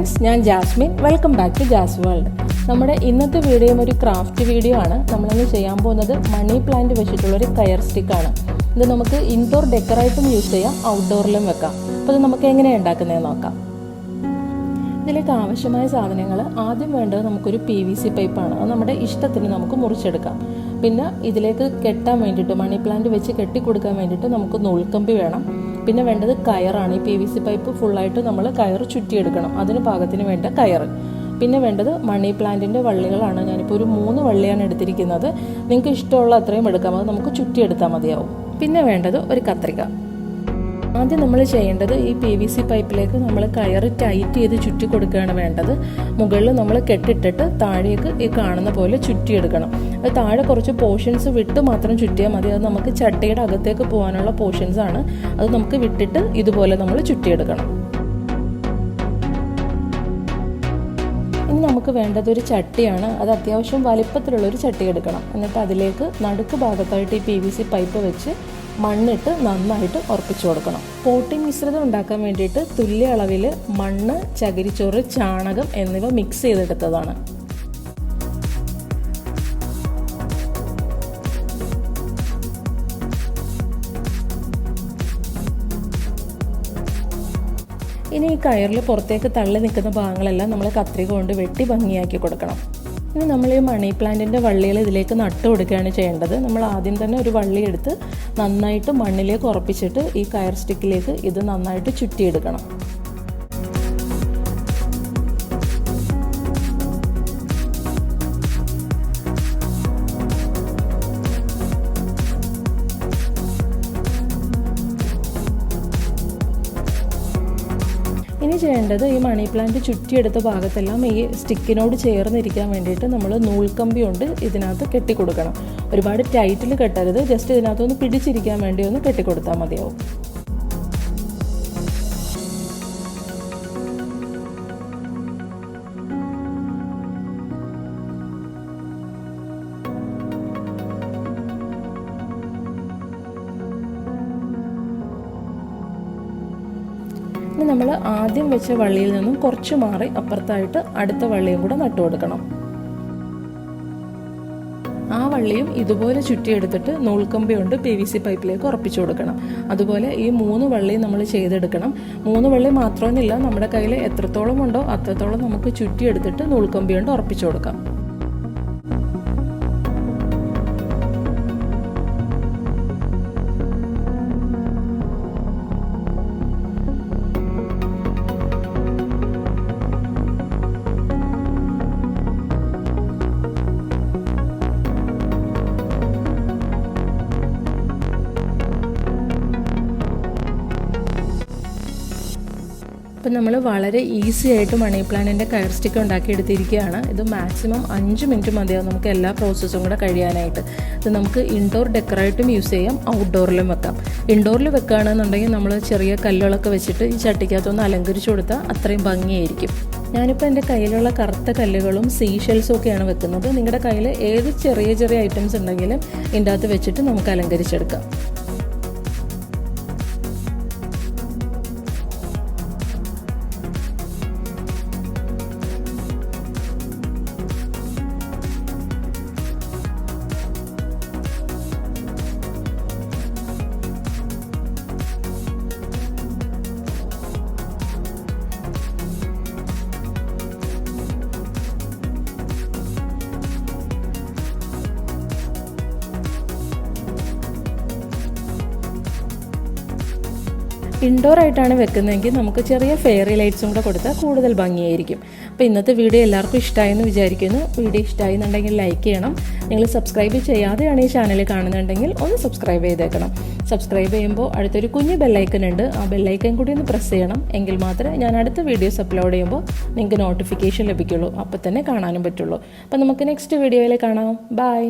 Friends, ഞാൻ Jasmine. Welcome back to Jas World. നമ്മുടെ ഇന്നത്തെ വീഡിയോയും ഒരു ക്രാഫ്റ്റ് വീഡിയോ ആണ്. നമ്മളിന്ന് ചെയ്യാൻ പോകുന്നത് മണി പ്ലാന്റ് വെച്ചിട്ടുള്ളൊരു കയർ സ്റ്റിക്കാണ്. ഇത് നമുക്ക് ഇൻഡോർ ഡെക്കറായിട്ടും യൂസ് ചെയ്യാം, ഔട്ട്ഡോറിലും വെക്കാം. അപ്പോൾ ഇത് നമുക്ക് എങ്ങനെയാണ് ഉണ്ടാക്കുന്നതെന്ന് നോക്കാം. ഇതിലേക്ക് ആവശ്യമായ സാധനങ്ങൾ, ആദ്യം വേണ്ടത് നമുക്കൊരു PVC പൈപ്പാണ്. അത് നമ്മുടെ ഇഷ്ടത്തിന് നമുക്ക് മുറിച്ചെടുക്കാം. പിന്നെ ഇതിലേക്ക് കെട്ടാൻ വേണ്ടിയിട്ട്, മണി പ്ലാന്റ് വെച്ച് കെട്ടിക്കൊടുക്കാൻ വേണ്ടിയിട്ട് നമുക്ക് നൂൽക്കമ്പി വേണം. പിന്നെ വേണ്ടത് കയറാണ്. ഈ PVC പൈപ്പ് ഫുള്ളായിട്ട് നമ്മൾ കയർ ചുറ്റിയെടുക്കണം. അതിന് പാകത്തിന് വേണ്ട കയർ. പിന്നെ വേണ്ടത് മണി പ്ലാന്റിൻ്റെ വള്ളികളാണ്. ഞാനിപ്പോൾ ഒരു 3 വള്ളിയാണ് എടുത്തിരിക്കുന്നത്. നിങ്ങൾക്ക് ഇഷ്ടമുള്ള അത്രയും എടുക്കാം, അത് നമുക്ക് ചുറ്റിയെടുത്താൽ മതിയാവും. പിന്നെ വേണ്ടത് ഒരു കത്രിക. ആദ്യം നമ്മൾ ചെയ്യേണ്ടത് ഈ PVC പൈപ്പിലേക്ക് നമ്മൾ കയർ ടൈറ്റ് ചെയ്ത് ചുറ്റി കൊടുക്കുകയാണ് വേണ്ടത്. മുകളിൽ നമ്മൾ കെട്ടിട്ടിട്ട് താഴേക്ക് ഈ കാണുന്ന പോലെ ചുറ്റിയെടുക്കണം. അത് താഴെ കുറച്ച് പോർഷൻസ് വിട്ട് മാത്രം ചുറ്റിയാൽ മതി. അത് നമുക്ക് ചട്ടിയുടെ അകത്തേക്ക് പോകാനുള്ള പോർഷൻസ് ആണ്. അത് നമുക്ക് വിട്ടിട്ട് ഇതുപോലെ നമ്മൾ ചുറ്റിയെടുക്കണം. ഇനി നമുക്ക് വേണ്ടത് ഒരു ചട്ടിയാണ്. അത് അത്യാവശ്യം വലിപ്പത്തിലുള്ളൊരു ചട്ടി എടുക്കണം. എന്നിട്ട് അതിലേക്ക് നടുക്ക് ഭാഗത്തായിട്ട് ഈ PVC പൈപ്പ് വെച്ച് മണ്ണിട്ട് നന്നായിട്ട് ഉറപ്പിച്ചു കൊടുക്കണം. പോട്ടിംഗ് മിശ്രിതം ഉണ്ടാക്കാൻ വേണ്ടിയിട്ട് തുല്യ അളവിൽ മണ്ണ്, ചകിരിച്ചോറ്, ചാണകം എന്നിവ മിക്സ് ചെയ്തെടുത്തതാണ്. ഇനി ഈ കയറിൽ പുറത്തേക്ക് തള്ളി നിൽക്കുന്ന ഭാഗങ്ങളെല്ലാം നമ്മൾ കത്രിക കൊണ്ട് വെട്ടി ഭംഗിയാക്കി കൊടുക്കണം. ഇനി നമ്മൾ ഈ മണി പ്ലാന്റിൻ്റെ വള്ളികൾ ഇതിലേക്ക് നട്ടു കൊടുക്കുകയാണ് ചെയ്യേണ്ടത്. നമ്മൾ ആദ്യം തന്നെ ഒരു വള്ളി എടുത്ത് നന്നായിട്ട് മണ്ണിലേക്ക് ഉറപ്പിച്ചിട്ട് ഈ കയർ സ്റ്റിക്കിലേക്ക് ഇത് നന്നായിട്ട് ചുറ്റിയെടുക്കണം. ഇനി ചെയ്യേണ്ടത് ഈ മണി പ്ലാന്റ് ചുറ്റിയെടുത്ത ഭാഗത്തെല്ലാം ഈ സ്റ്റിക്കിനോട് ചേർന്നിരിക്കാൻ വേണ്ടിയിട്ട് നമ്മൾ നൂൽക്കമ്പി കൊണ്ട് ഇതിനകത്ത് കെട്ടിക്കൊടുക്കണം. ഒരുപാട് ടൈറ്റിൽ കെട്ടരുത്, ജസ്റ്റ് ഇതിനകത്തൊന്ന് പിടിച്ചിരിക്കാൻ വേണ്ടി ഒന്ന് കെട്ടിക്കൊടുത്താൽ മതിയാവും. ഇനി നമ്മൾ ആദ്യം വെച്ച വള്ളിയിൽ നിന്നും കുറച്ച് മാറി അപ്പുറത്തായിട്ട് അടുത്ത വള്ളിയും കൂടെ നട്ടു കൊടുക്കണം. ആ വള്ളിയും ഇതുപോലെ ചുറ്റിയെടുത്തിട്ട് നൂൽക്കമ്പി കൊണ്ട് PVC പൈപ്പിലേക്ക് ഉറപ്പിച്ചു കൊടുക്കണം. അതുപോലെ ഈ 3 വള്ളിയും നമ്മൾ ചെയ്തെടുക്കണം. 3 വള്ളി മാത്രമൊന്നുമില്ല, നമ്മുടെ കയ്യിൽ എത്രത്തോളം ഉണ്ടോ അത്രത്തോളം നമുക്ക് ചുറ്റിയെടുത്തിട്ട് നൂൽക്കമ്പി കൊണ്ട് ഉറപ്പിച്ചു കൊടുക്കാം. അപ്പം നമ്മൾ വളരെ ഈസി ആയിട്ട് മണി പ്ലാന്റിൻ്റെ കയർ സ്റ്റിക്ക് ഉണ്ടാക്കിയെടുത്തിരിക്കുകയാണ്. ഇത് മാക്സിമം 5 മിനിറ്റ് മതിയാവും നമുക്ക് എല്ലാ പ്രോസസ്സും കൂടെ കഴിയാനായിട്ട്. ഇത് നമുക്ക് ഇൻഡോർ ഡെക്കറായിട്ടും യൂസ് ചെയ്യാം, ഔട്ട്ഡോറിലും വെക്കാം. ഇൻഡോറിൽ വെക്കുകയാണെന്നുണ്ടെങ്കിൽ നമ്മൾ ചെറിയ കല്ലുകളൊക്കെ വെച്ചിട്ട് ഈ ചട്ടിക്കകത്തൊന്ന് അലങ്കരിച്ചു കൊടുത്താൽ അത്രയും ഭംഗിയായിരിക്കും. ഞാനിപ്പോൾ എൻ്റെ കയ്യിലുള്ള കറുത്ത കല്ലുകളും സീഷെൽസും ഒക്കെയാണ് വെക്കുന്നത്. നിങ്ങളുടെ കയ്യിൽ ഏത് ചെറിയ ഐറ്റംസ് ഉണ്ടെങ്കിലും ഇതിൻ്റെ അകത്ത് വെച്ചിട്ട് നമുക്ക് അലങ്കരിച്ചെടുക്കാം. ഇൻഡോർ ആയിട്ടാണ് വെക്കുന്നതെങ്കിൽ നമുക്ക് ചെറിയ ഫെയറി ലൈറ്റ്സും കൂടെ കൊടുത്താൽ കൂടുതൽ ഭംഗിയായിരിക്കും. അപ്പോൾ ഇന്നത്തെ വീഡിയോ എല്ലാവർക്കും ഇഷ്ടമായെന്ന് വിചാരിക്കുന്നു. വീഡിയോ ഇഷ്ടമായി എന്നുണ്ടെങ്കിൽ ലൈക്ക് ചെയ്യണം. നിങ്ങൾ സബ്സ്ക്രൈബ് ചെയ്യാതെയാണ് ഈ ചാനൽ കാണുന്നുണ്ടെങ്കിൽ ഒന്ന് സബ്സ്ക്രൈബ് ചെയ്തേക്കണം. സബ്സ്ക്രൈബ് ചെയ്യുമ്പോൾ അടുത്തൊരു കുഞ്ഞ് ബെല്ലൈക്കൺ ഉണ്ട്, ആ ബെല്ലൈക്കൺ കൂടി ഒന്ന് പ്രസ് ചെയ്യണം. എങ്കിൽ മാത്രമേ ഞാൻ അടുത്ത വീഡിയോസ് അപ്ലോഡ് ചെയ്യുമ്പോൾ നിങ്ങൾക്ക് നോട്ടിഫിക്കേഷൻ ലഭിക്കുള്ളൂ, അപ്പോൾ തന്നെ കാണാനും പറ്റുള്ളൂ. അപ്പോൾ നമുക്ക് നെക്സ്റ്റ് വീഡിയോയിൽ കാണാം. ബൈ.